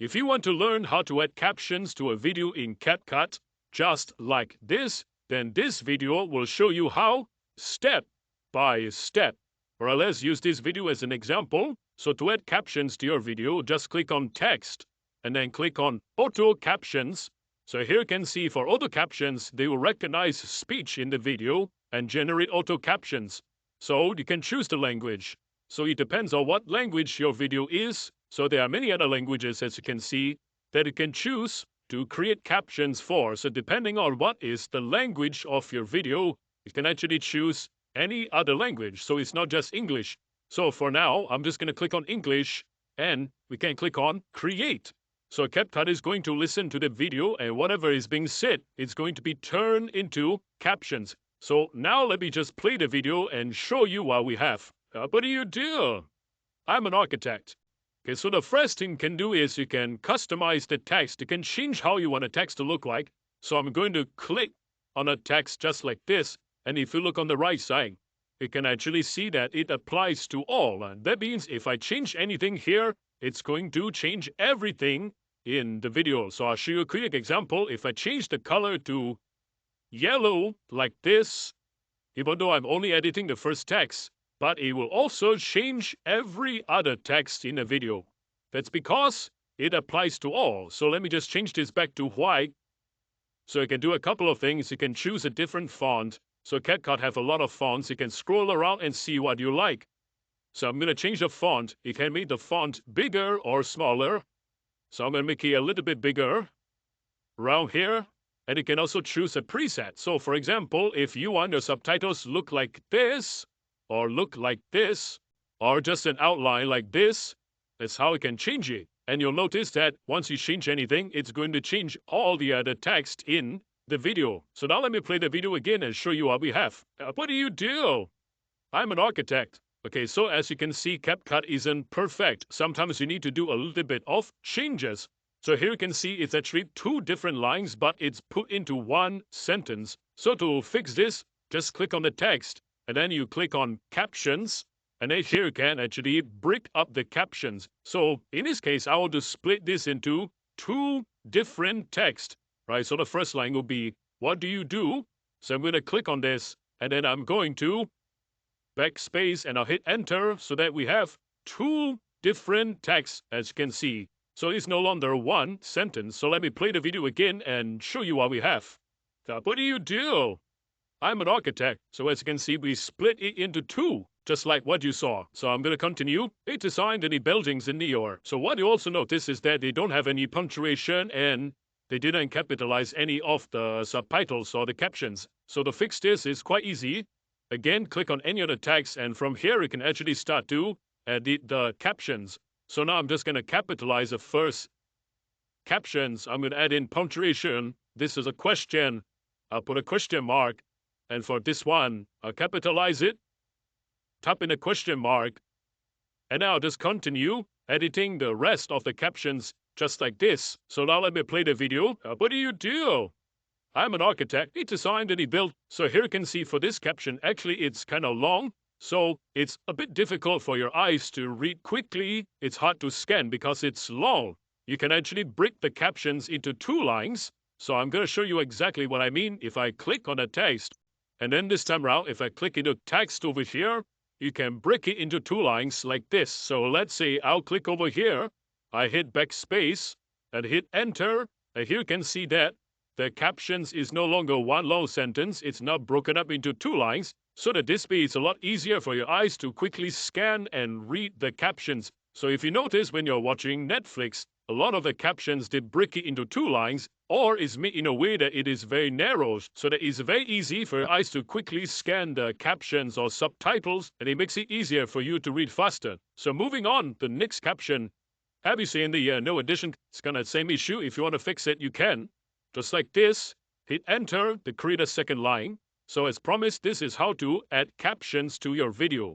If you want to learn how to add captions to a video in CapCut, just like this, then this video will show you how, step by step. Or let's use this video as an example. So to add captions to your video, just click on text and then click on auto captions. So here you can see for auto captions, they will recognize speech in the video and generate auto captions. So you can choose the language. So it depends on what language your video is. So there are many other languages, as you can see, that you can choose to create captions for. So depending on what is the language of your video, you can actually choose any other language. So it's not just English. So for now, I'm just going to click on English and we can click on create. So CapCut is going to listen to the video and whatever is being said, it's going to be turned into captions. So now let me just play the video and show you what we have. What do you do? I'm an architect. Okay, so the first thing you can do is you can customize the text. You can change how you want the text to look like. So I'm going to click on a text just like this. And if you look on the right side, you can actually see that it applies to all. And that means if I change anything here, it's going to change everything in the video. So I'll show you a quick example. If I change the color to yellow like this, even though I'm only editing the first text, but it will also change every other text in the video. That's because it applies to all. So let me just change this back to white. So you can do a couple of things. You can choose a different font. So CapCut have a lot of fonts. You can scroll around and see what you like. So I'm going to change the font. You can make the font bigger or smaller. So I'm going to make it a little bit bigger around here. And you can also choose a preset. So for example, if you want your subtitles look like this, or look like this, or just an outline like this, that's how you can change it. And you'll notice that once you change anything, it's going to change all the other text in the video. So now let me play the video again and show you what we have. What do you do? I'm an architect. Okay, so as you can see, CapCut isn't perfect. Sometimes you need to do a little bit of changes. So here you can see it's actually two different lines, but it's put into one sentence. So to fix this, just click on the text, and then you click on captions, and then here you can actually break up the captions. So in this case, I want to split this into two different text, right? So the first line will be, what do you do? So I'm going to click on this, and then I'm going to backspace, and I'll hit enter so that we have two different texts, as you can see. So it's no longer one sentence. So let me play the video again and show you what we have. What do you do? I'm an architect. So as you can see, we split it into two, just like what you saw. So I'm going to continue. It designed any buildings in New York. So what you also notice is that they don't have any punctuation and they didn't capitalize any of the subtitles or the captions. So to fix this is quite easy. Again, click on any other text, and from here you can actually start to edit the captions. So now I'm just going to capitalize the first captions. I'm going to add in punctuation. This is a question. I'll put a question mark. And for this one, I'll capitalize it, type in a question mark, and now just continue editing the rest of the captions just like this. So now let me play the video. What do you do? I'm an architect. He designed and he built. So here you can see for this caption, actually it's kind of long. So it's a bit difficult for your eyes to read quickly. It's hard to scan because it's long. You can actually break the captions into two lines. So I'm going to show you exactly what I mean. If I click on a text, and then this time around, if I click into text over here, you can break it into two lines like this. So let's say I'll click over here. I hit backspace and hit enter. And here you can see that the captions is no longer one long sentence. It's now broken up into two lines so that this way it's a lot easier for your eyes to quickly scan and read the captions. So if you notice when you're watching Netflix, a lot of the captions, they break it into two lines, or is made in a way that it is very narrow, so that it's very easy for your eyes to quickly scan the captions or subtitles, and it makes it easier for you to read faster. So moving on, the next caption, have you seen the no addition? It's kind of the same issue. If you want to fix it, you can. Just like this, hit enter to create a second line. So as promised, this is how to add captions to your video.